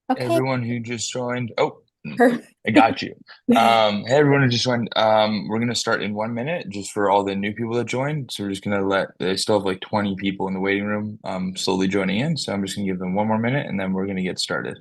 Okay. Everyone who just joined. Oh, Perfect. I got you. Hey, everyone who just joined. We're gonna start in 1 minute just for all the new people that joined. So we're just gonna they still have like 20 people in the waiting room, slowly joining in. So I'm just gonna give them 1 more minute and then we're gonna get started.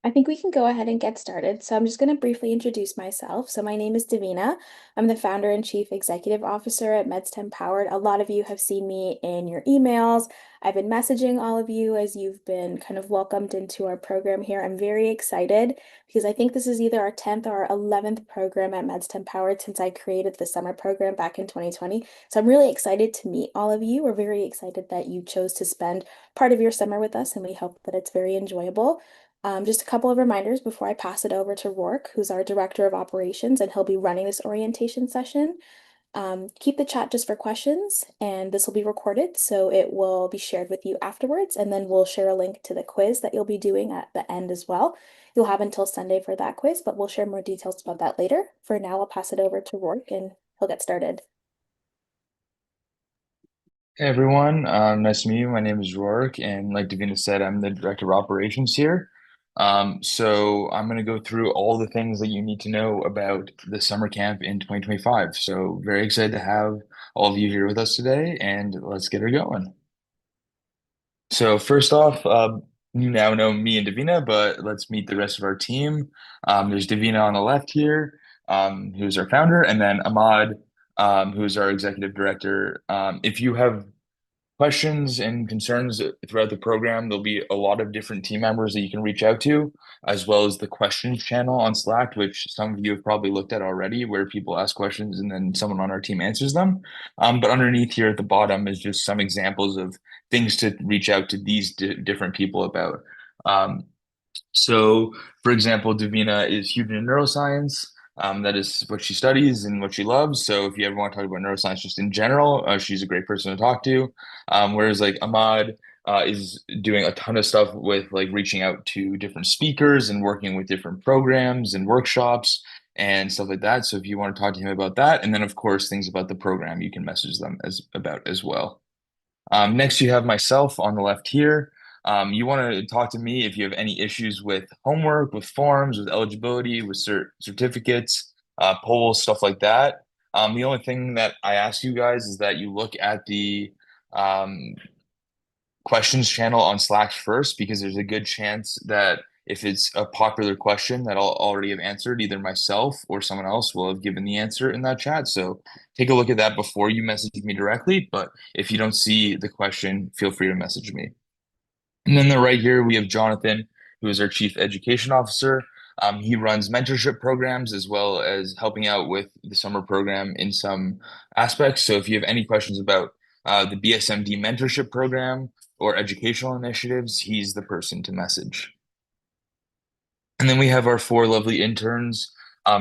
I think we can go ahead and get started. So I'm just going to briefly introduce myself. So my name is Davina. I'm the founder and chief executive officer at MedStem Powered. A lot of you have seen me in your emails. I've been messaging all of you as you've been kind of welcomed into our program here. I'm very excited because I think this is either our 10th or our 11th program at MedStem Powered since I created the summer program back in 2020. So I'm really excited to meet all of you. We're very excited that you chose to spend part of your summer with us, and we hope that it's very enjoyable. Just a couple of reminders before I pass it over to Rourke, who's our Director of Operations, and he'll be running this orientation session. Keep the chat just for questions, and this will be recorded, so it will be shared with you afterwards, and then we'll share a link to the quiz that you'll be doing at the end as well. You'll have until Sunday for that quiz, but we'll share more details about that later. For now, I'll pass it over to Rourke, and he'll get started. Hey everyone, nice to meet you. My name is Rourke, and like Davina said, I'm the director of operations here. So I'm going to go through all the things that you need to know about the summer camp in 2025. So very excited to have all of you here with us today, and let's get her going. So first off, you now know me and Davina, but let's meet the rest of our team. There's Davina on the left here, who's our founder, and then Ahmad, who's our executive director. If you have questions and concerns throughout the program, there'll be a lot of different team members that you can reach out to, as well as the questions channel on Slack, which some of you have probably looked at already, where people ask questions and then someone on our team answers them. But underneath here at the bottom is just some examples of things to reach out to these different people about. Um, so, for example, Davina is huge in neuroscience. That is what she studies and what she loves. So, if you ever want to talk about neuroscience just in general, she's a great person to talk to. Whereas, like Ahmad is doing a ton of stuff with like reaching out to different speakers and working with different programs and workshops and stuff like that. So, if you want to talk to him about that, and then of course things about the program, you can message them as well. Next, you have myself on the left here. You want to talk to me if you have any issues with homework, with forms, with eligibility, with certificates, polls, stuff like that. The only thing that I ask you guys is that you look at the um, questions channel on Slack first, because there's a good chance that if it's a popular question that I'll already have answered, either myself or someone else will have given the answer in that chat. So take a look at that before you message me directly. But if you don't see the question, feel free to message me. And then right here, we have Jonathan, who is our Chief Education Officer. He runs mentorship programs as well as helping out with the summer program in some aspects. So if you have any questions about the BSMD mentorship program or educational initiatives, he's the person to message. And then we have our four lovely interns.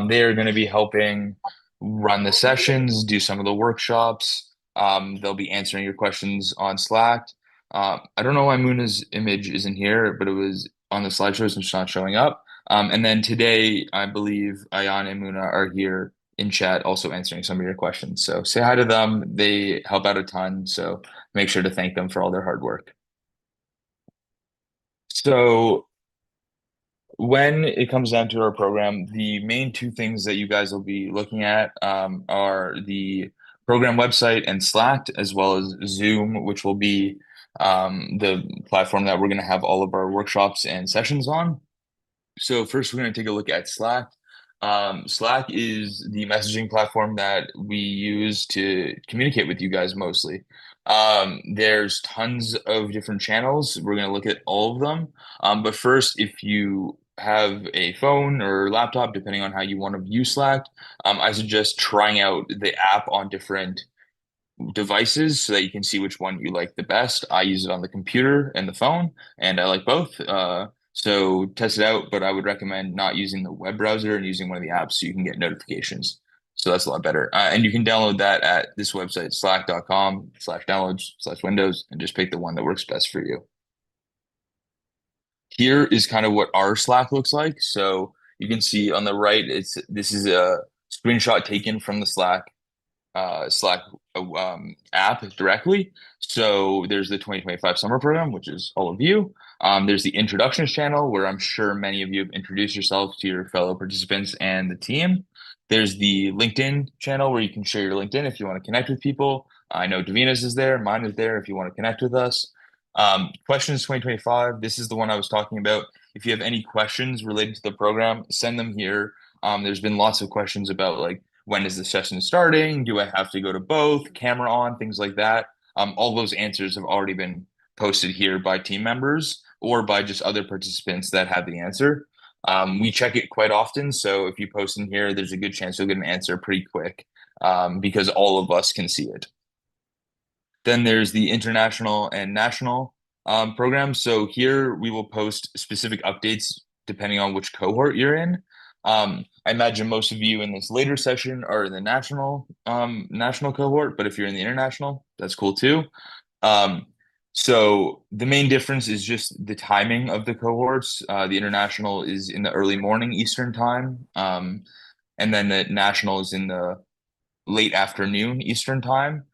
They are going to be helping run the sessions, do some of the workshops. They'll be answering your questions on Slack. I don't know why Muna's image isn't here, but it was on the slideshow, so it's not showing up. And then today, I believe Ayan and Muna are here in chat, also answering some of your questions. So say hi to them. They help out a ton. So make sure to thank them for all their hard work. So when it comes down to our program, the main two things that you guys will be looking at are the program website and Slack, as well as Zoom, which will be the platform that we're going to have all of our workshops and sessions on. So first, we're going to take a look at Slack. Slack is the messaging platform that we use to communicate with you guys mostly. There's tons of different channels. We're going to look at all of them. But first, if you have a phone or laptop, depending on how you want to view Slack, I suggest trying out the app on different devices so that you can see which one you like the best. I use it on the computer and the phone, and I like both. So test it out, but I would recommend not using the web browser and using one of the apps so you can get notifications. So that's a lot better. And you can download that at this website, slack.com/downloads/windows, and just pick the one that works best for you. Here is kind of what our Slack looks like. So you can see on the right, this is a screenshot taken from the Slack app directly. So there's the 2025 summer program, which is all of you. There's the introductions channel, where I'm sure many of you have introduced yourselves to your fellow participants and the team. There's the LinkedIn channel where you can share your LinkedIn if you want to connect with people. I know Davina's is there, mine is there if you want to connect with us. Questions 2025, this is the one I was talking about. If you have any questions related to the program, send them here. There's been lots of questions about like, when is the session starting? Do I have to go to both? Camera on, things like that. All those answers have already been posted here by team members or by just other participants that have the answer. We check it quite often, so if you post in here, there's a good chance you'll get an answer pretty quick because all of us can see it. Then there's the international and national programs. So here we will post specific updates depending on which cohort you're in. I imagine most of you in this later session are in the national cohort, but if you're in the international, that's cool too. Um, so the main difference is just the timing of the cohorts. The international is in the early morning Eastern time, and then the national is in the late afternoon Eastern time.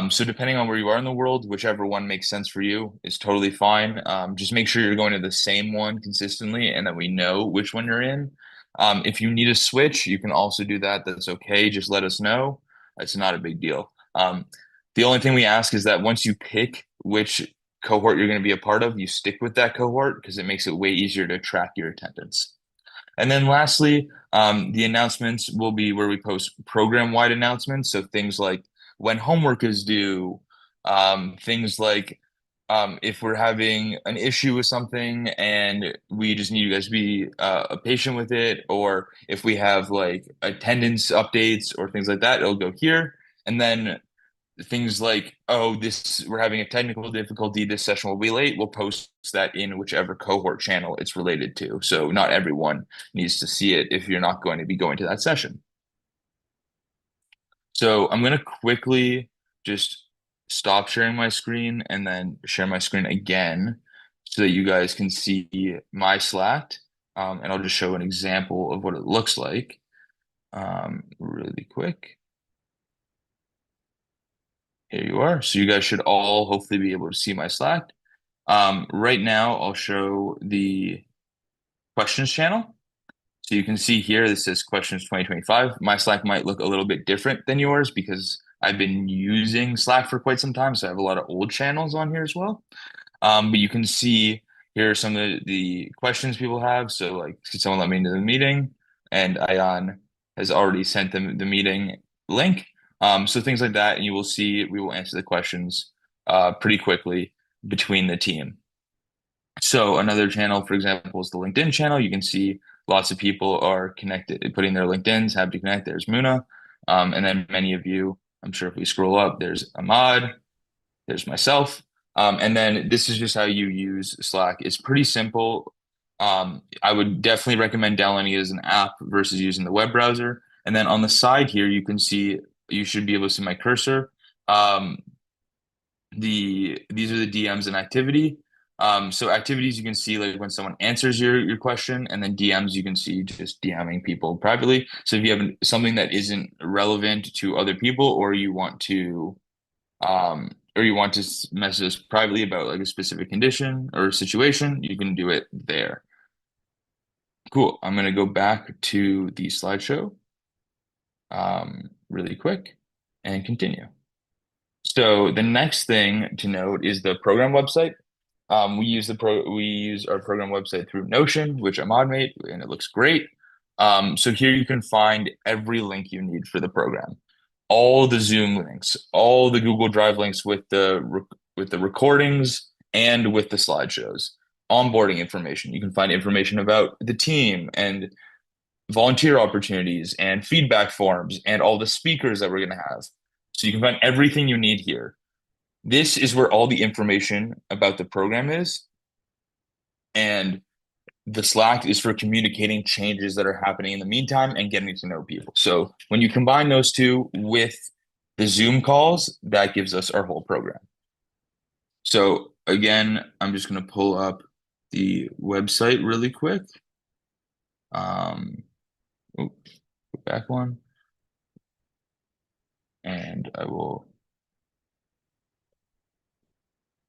So depending on where you are in the world, whichever one makes sense for you is totally fine. Just make sure you're going to the same one consistently and that we know which one you're in. If you need a switch, you can also do that. That's okay. Just let us know. It's not a big deal. The only thing we ask is that once you pick which cohort you're going to be a part of, you stick with that cohort because it makes it way easier to track your attendance. And then lastly, the announcements will be where we post program-wide announcements. So things like when homework is due, things like if we're having an issue with something and we just need you guys to be patient with it, or if we have like attendance updates or things like that, it'll go here. And then things like, oh, this we're having a technical difficulty, this session will be late, we'll post that in whichever cohort channel it's related to. So not everyone needs to see it if you're not going to be going to that session. So I'm going to quickly just stop sharing my screen and then share my screen again so that you guys can see my Slack. And I'll just show an example of what it looks like really quick. Here you are. So you guys should all hopefully be able to see my Slack. Right now, I'll show the questions channel. So you can see here, this says questions 2025. My Slack might look a little bit different than yours because I've been using Slack for quite some time. So I have a lot of old channels on here as well. But you can see here are some of the questions people have. So like, could someone let me into the meeting? And Ayan has already sent them the meeting link. So things like that, and you will see we will answer the questions pretty quickly between the team. So another channel, for example, is the LinkedIn channel. You can see lots of people are connected, putting their LinkedIn's, happy to connect. There's Muna. And then many of you, I'm sure if we scroll up, there's Ahmad, there's myself. And then this is just how you use Slack. It's pretty simple. I would definitely recommend downloading it as an app versus using the web browser. And then on the side here, you can see, you should be able to see my cursor. Um, these are the DMs and activity. So activities you can see like when someone answers your question, and then DMs you can see just DMing people privately. So if you have something that isn't relevant to other people, or you want to message us privately about like a specific condition or situation, you can do it there. Cool. I'm gonna go back to the slideshow really quick and continue. So the next thing to note is the program website. We use our program website through Notion, which Ahmad made, and it looks great. So here you can find every link you need for the program, all the Zoom links, all the Google Drive links with the recordings and with the slideshows, onboarding information. You can find information about the team and volunteer opportunities and feedback forms and all the speakers that we're going to have. So you can find everything you need here. This is where all the information about the program is. And The Slack is for communicating changes that are happening in the meantime and getting to know people. So when you combine those two with the Zoom calls, that gives us our whole program. So again, I'm just going to pull up the website really quick. Um, oops, go back one, and I will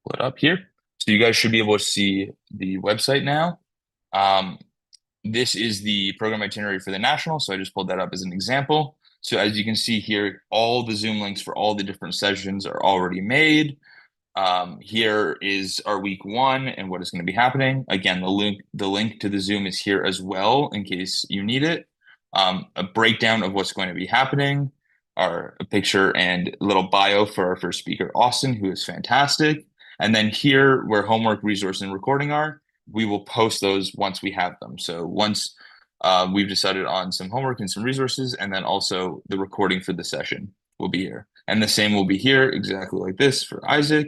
pull it up here. So you guys should be able to see the website now. Um, this is the program itinerary for the national. So I just pulled that up as an example. So as you can see here, all the Zoom links for all the different sessions are already made. Here is our week one and what is going to be happening. Again, the link to the Zoom is here as well in case you need it. A breakdown of what's going to be happening, a picture and a little bio for our first speaker, Austin, who is fantastic. And then here, where homework, resource, and recording are, we will post those once we have them. So once we've decided on some homework and some resources, and then also the recording for the session will be here. And the same will be here, exactly like this for Isaac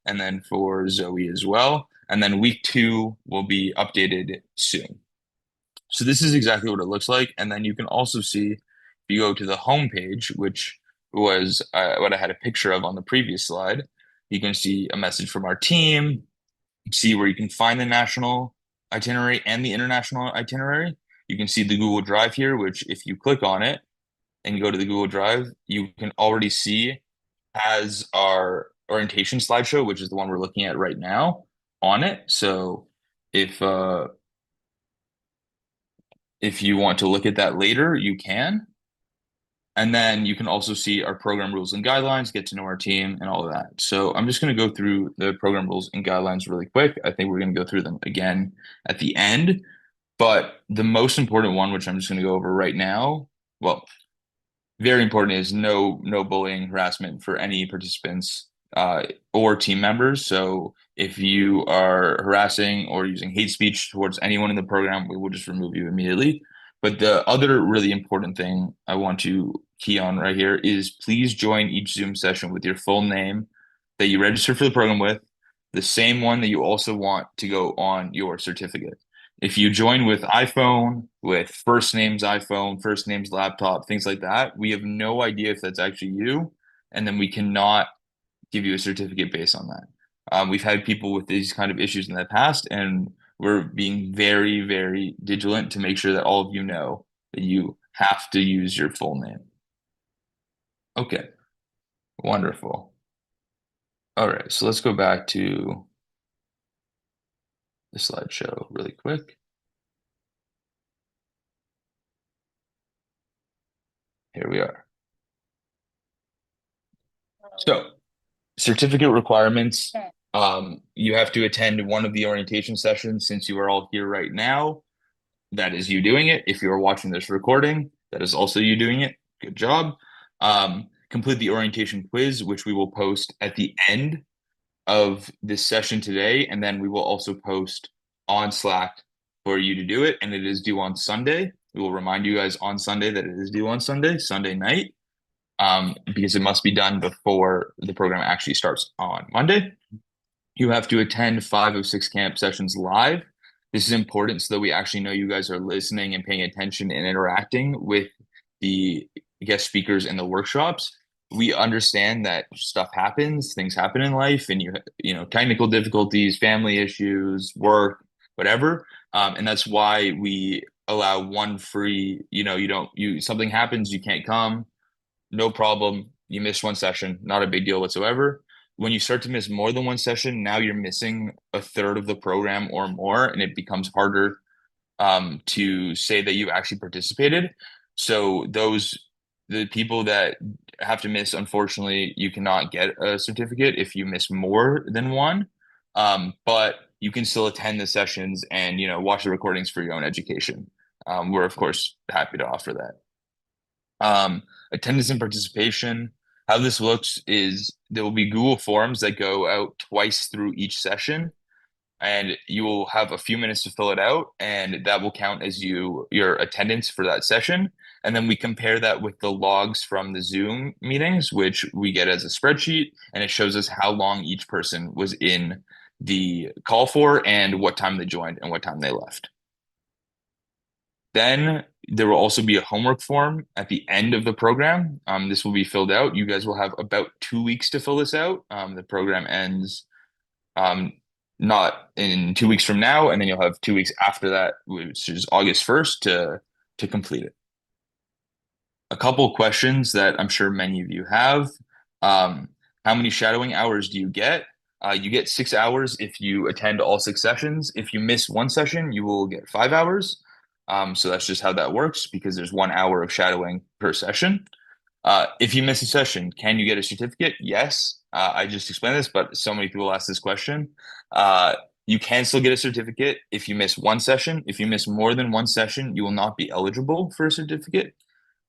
and then for Zoe as well. And then week two will be updated soon. So this is exactly what it looks like. And then you can also see if you go to the home page, which was what I had a picture of on the previous slide, you can see a message from our team, see where you can find the national itinerary and the international itinerary. You can see the Google Drive here, which if you click on it and go to the Google Drive, you can already see has our orientation slideshow, which is the one we're looking at right now, on it. So if uh, if you want to look at that later, you can. And then you can also see our program rules and guidelines, get to know our team, and all of that. So I'm just going to go through the program rules and guidelines really quick. I think we're going to go through them again at the end. But the most important one, which I'm just going to go over right now, well, very important is no bullying, harassment for any participants or team members. So if you are harassing or using hate speech towards anyone in the program, we will just remove you immediately. But the other really important thing I want to key on right here is please join each Zoom session with your full name that you registered for the program with, the same one that you also want to go on your certificate. If you join with iPhone, with first name's iPhone, first name's laptop, things like that, we have no idea if that's actually you, and then we cannot give you a certificate based on that. We've had people with these kind of issues in the past, and we're being very, very vigilant to make sure that all of you know that you have to use your full name. Okay, wonderful. All right, so let's go back to the slideshow really quick. Here we are. So, certificate requirements. You have to attend one of the orientation sessions since you are all here right now. That is you doing it. If you are watching this recording, that is also you doing it. Good job. Complete the orientation quiz, which we will post at the end of this session today. And then we will also post on Slack for you to do it. And it is due on Sunday. We will remind you guys on Sunday that it is due on Sunday night, because it must be done before the program actually starts on Monday. You have to attend 5 of 6 camp sessions live. This is important so that we actually know you guys are listening and paying attention and interacting with the guest speakers in the workshops. We understand that stuff happens, things happen in life, and you know technical difficulties, family issues, work, whatever. And that's why we allow one free. You something happens, you can't come, no problem. You missed one session, not a big deal whatsoever. When you start to miss more than one session, now you're missing a third of the program or more, and it becomes harder to say that you actually participated. So the people that have to miss, unfortunately, you cannot get a certificate if you miss more than one. But you can still attend the sessions and watch the recordings for your own education. We're of course happy to offer that. Attendance and participation. How this looks is there will be Google Forms that go out twice through each session, and you will have a few minutes to fill it out, and that will count as your attendance for that session. And then we compare that with the logs from the Zoom meetings, which we get as a spreadsheet, and it shows us how long each person was in the call for and what time they joined and what time they left. Then there will also be a homework form at the end of the program. This will be filled out. You guys will have about 2 weeks to fill this out. The program ends um, not in 2 weeks from now, and then you'll have 2 weeks after that, which is August 1st, to complete it. A couple questions that I'm sure many of you have. Um, how many shadowing hours do you get? You get 6 hours if you attend all 6 sessions. If you miss one session, you will get 5 hours. So that's just how that works because there's 1 hour of shadowing per session. If you miss a session, can you get a certificate? Yes. I just explained this, but so many people ask this question. Uh, you can still get a certificate if you miss one session. If you miss more than one session, you will not be eligible for a certificate.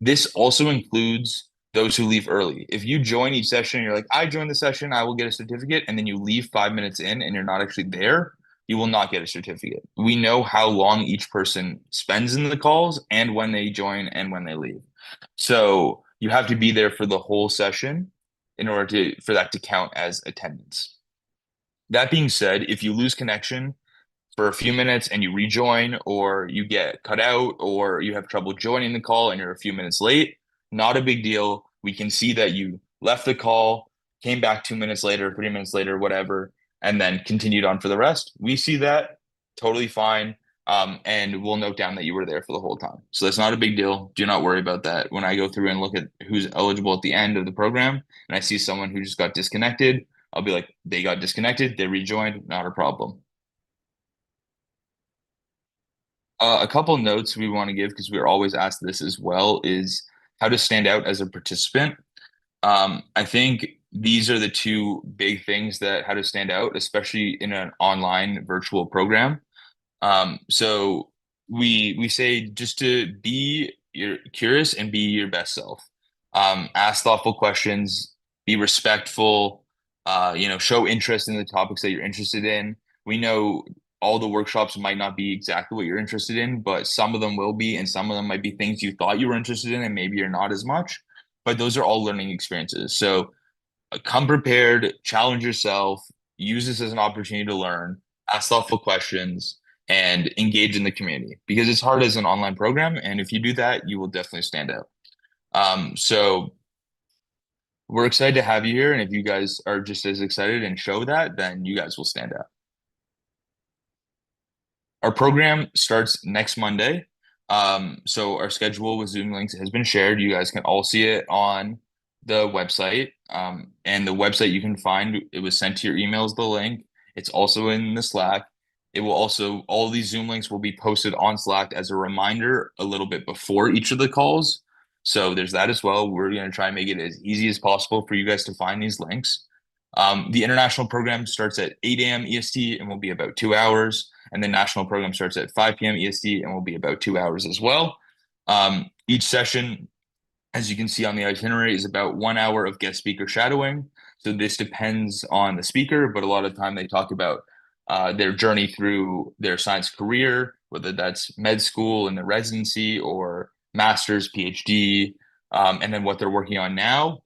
This also includes those who leave early. If you join each session, you're like, I joined the session, I will get a certificate, and then you leave 5 minutes in and you're not actually there, you will not get a certificate. We know how long each person spends in the calls and when they join and when they leave. So you have to be there for the whole session in order for that to count as attendance. That being said, if you lose connection for a few minutes and you rejoin, or you get cut out, or you have trouble joining the call and you're a few minutes late, not a big deal. We can see that you left the call, came back 2 minutes later, 3 minutes later, whatever, and then continued on for the rest. We see that totally fine. And we'll note down that you were there for the whole time. So that's not a big deal. Do not worry about that. When I go through and look at who's eligible at the end of the program and I see someone who just got disconnected, I'll be like, they got disconnected, they rejoined, not a problem. A couple notes we want to give because we're always asked this as well is how to stand out as a participant. I think these are the two big things that how to stand out, especially in an online virtual program. So we say just to be your curious and be your best self. Ask thoughtful questions, be respectful, show interest in the topics that you're interested in. We know all the workshops might not be exactly what you're interested in, but some of them will be, and some of them might be things you thought you were interested in, and maybe you're not as much. But those are all learning experiences. So come prepared, challenge yourself, use this as an opportunity to learn, ask thoughtful questions, and engage in the community because it's hard as an online program. And if you do that, you will definitely stand out. So we're excited to have you here. And if you guys are just as excited and show that, then you guys will stand out. Our program starts next Monday. So our schedule with Zoom links has been shared. You guys can all see it on the website. And the website you can find, it was sent to your emails, the link. It's also in the Slack. It will also, all these Zoom links will be posted on Slack as a reminder a little bit before each of the calls. So there's that as well. We're going to try and make it as easy as possible for you guys to find these links. The international program starts at 8 a.m. EST and will be about 2 hours. And the national program starts at 5 p.m. EST and will be about 2 hours as well. Each session, as you can see on the itinerary, is about 1 hour of guest speaker shadowing. So this depends on the speaker, but a lot of the time they talk about their journey through their science career, whether that's med school and the residency or master's, PhD, and then what they're working on now,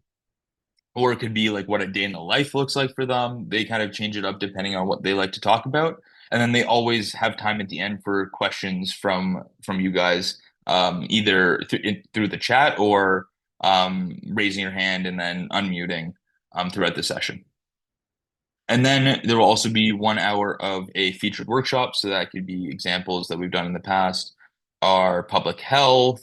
or it could be like what a day in the life looks like for them. They kind of change it up depending on what they like to talk about. And then they always have time at the end for questions from you guys, either through the chat or raising your hand and then unmuting throughout the session. And then there will also be 1 hour of a featured workshop. So that could be examples that we've done in the past are public health,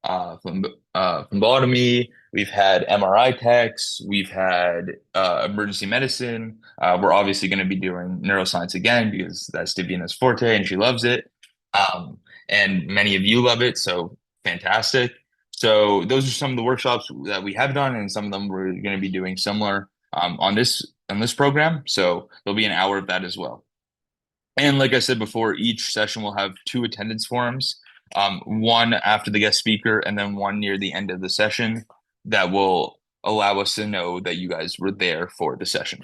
phlebotomy. We've had MRI techs. We've had emergency medicine. We're obviously going to be doing neuroscience again because that's Davina's forte and she loves it. Um, and many of you love it. So fantastic. So those are some of the workshops that we have done, and some of them we're going to be doing similar on this program. So there'll be an hour of that as well. And like I said before, each session will have two attendance forms, one after the guest speaker and then one near the end of the session that will allow us to know that you guys were there for the session.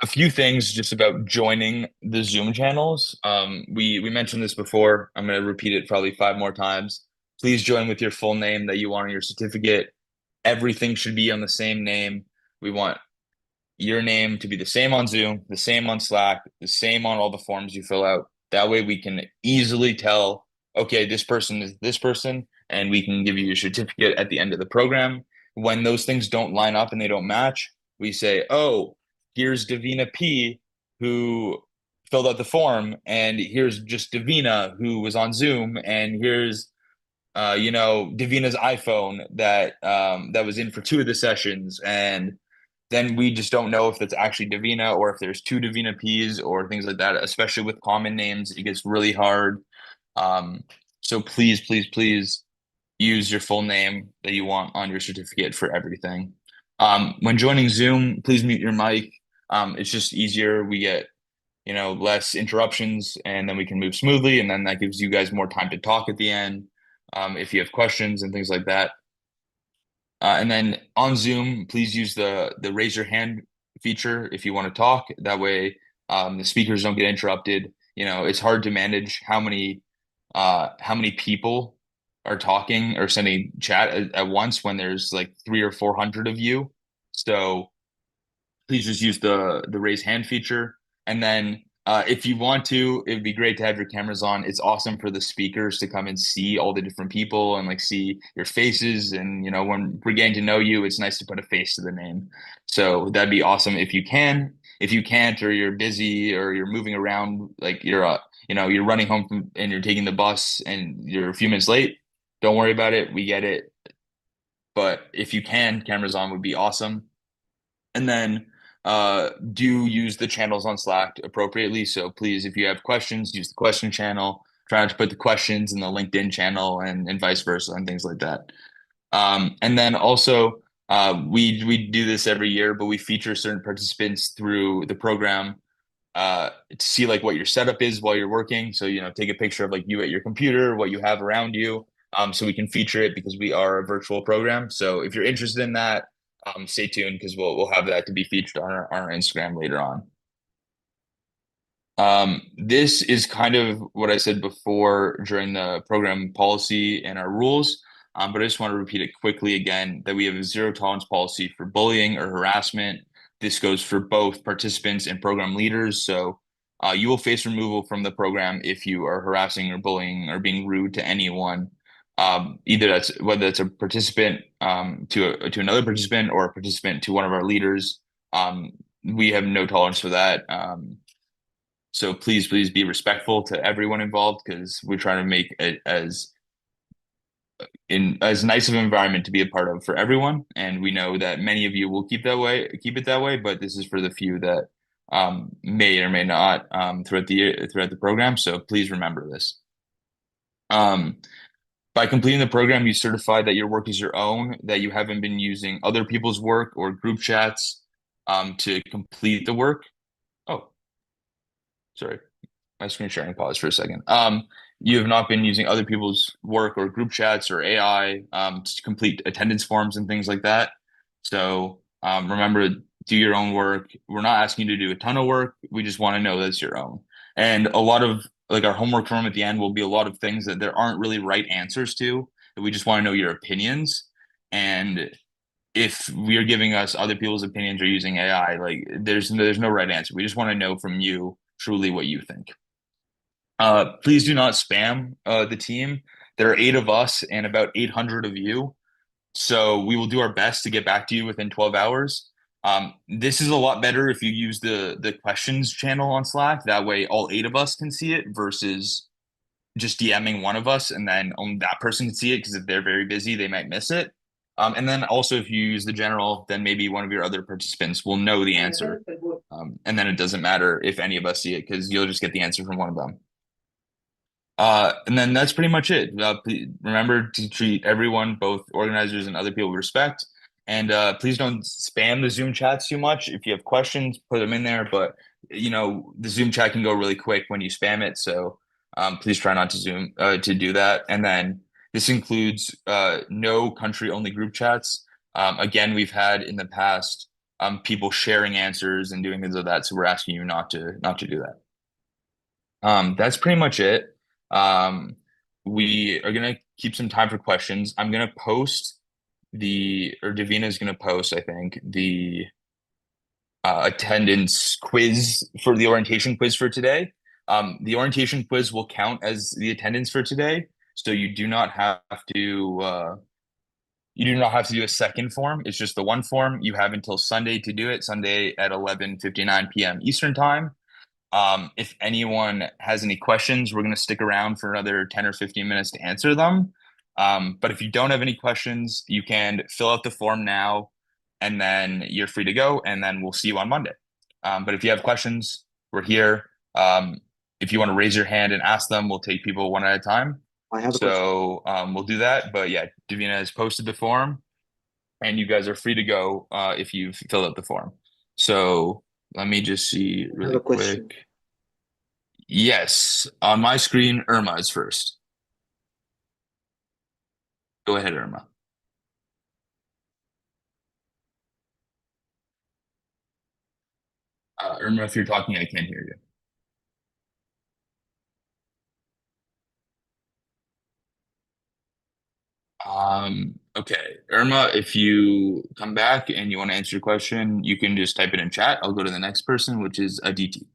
A few things just about joining the Zoom channels. We mentioned this before. I'm going to repeat it probably 5 more times. Please join with your full name that you want on your certificate. Everything should be on the same name. We want your name to be the same on Zoom, the same on Slack, the same on all the forms you fill out. That way we can easily tell, okay, this person is this person, and we can give you your certificate at the end of the program. When those things don't line up and they don't match, we say, oh, here's Davina P, who filled out the form, and here's just Davina who was on Zoom, and here's Davina's iPhone that was in for two of the sessions, and then we just don't know if that's actually Davina or if there's two Davina P's or things like that. Especially with common names, it gets really hard. Um, so please, please, please use your full name that you want on your certificate for everything. When joining Zoom, please mute your mic. It's just easier. We get less interruptions, and then we can move smoothly, and then that gives you guys more time to talk at the end, if you have questions and things like that. And then on Zoom, please use the raise your hand feature if you want to talk. That way, the speakers don't get interrupted. It's hard to manage how many people are talking or sending chat at once when there's like 300 or 400 of you. So please just use the raise hand feature. And then if you want to, it would be great to have your cameras on. It's awesome for the speakers to come and see all the different people and like see your faces. And when we're getting to know you, it's nice to put a face to the name. So that'd be awesome if you can. If you can't, or you're busy, or you're moving around, like you're running home and you're taking the bus and you're a few minutes late, don't worry about it. We get it. But if you can, cameras on would be awesome. And then do use the channels on Slack appropriately. So please, if you have questions, use the question channel. Try not to put the questions in the LinkedIn channel and vice versa and things like that. And then also, we do this every year, but we feature certain participants through the program to see like what your setup is while you're working. So, take a picture of like you at your computer, what you have around you, so we can feature it because we are a virtual program. So if you're interested in that, stay tuned because we'll have that to be featured on our Instagram later on. This is kind of what I said before during the program policy and our rules, but I just want to repeat it quickly again that we have a zero tolerance policy for bullying or harassment. This goes for both participants and program leaders. So you will face removal from the program if you are harassing or bullying or being rude to anyone. Either that's whether it's a participant to another participant or a participant to one of our leaders. We have no tolerance for that. So please, please be respectful to everyone involved because we're trying to make it as nice of an environment to be a part of for everyone. And we know that many of you will keep it that way, but this is for the few that may or may not throughout the program. So please remember this. Um, by completing the program, you certify that your work is your own, that you haven't been using other people's work or group chats to complete the work. Oh, sorry. My screen sharing paused for a second. You have not been using other people's work or group chats or AI to complete attendance forms and things like that. So remember, do your own work. We're not asking you to do a ton of work. We just want to know that's your own. And a lot of like our homework form at the end will be a lot of things that there aren't really right answers to. That we just want to know your opinions. And if you're giving us other people's opinions or using AI, like there's no right answer. We just want to know from you truly what you think. Please do not spam the team. There are 8 of us and about 800 of you. So we will do our best to get back to you within 12 hours. This is a lot better if you use the questions channel on Slack. That way, all 8 of us can see it versus just DMing one of us and then only that person can see it because if they're very busy, they might miss it. And then also, if you use the general, then maybe one of your other participants will know the answer. And then it doesn't matter if any of us see it because you'll just get the answer from one of them. And then that's pretty much it. Please remember to treat everyone, both organizers and other people, with respect. And please don't spam the Zoom chats too much. If you have questions, put them in there. But the Zoom chat can go really quick when you spam it. So please try not to do that. And then this includes no country-only group chats. Again, we've had in the past people sharing answers and doing things like that. So we're asking you not to do that. That's pretty much it. Um, we are gonna keep some time for questions. I'm gonna post or Davina is gonna post, I think, the attendance quiz for the orientation quiz for today. The orientation quiz will count as the attendance for today, so you do not have to do a second form. It's just the one form. You have until Sunday to do it, Sunday at 11:59 p.m. Eastern time. If anyone has any questions, we're going to stick around for another 10 or 15 minutes to answer them. But if you don't have any questions, you can fill out the form now, and then you're free to go, and then we'll see you on Monday. But if you have questions, we're here. If you want to raise your hand and ask them, we'll take people one at a time. I have a question. So we'll do that. But yeah, Davina has posted the form, and you guys are free to go if you've filled out the form. So let me just see I have really a question. quick. Yes, on my screen, Irma is first. Go ahead, Irma. Irma, if you're talking, I can't hear you. Okay, Irma, if you come back and you want to answer your question, you can just type it in chat. I'll go to the next person, which is Aditi.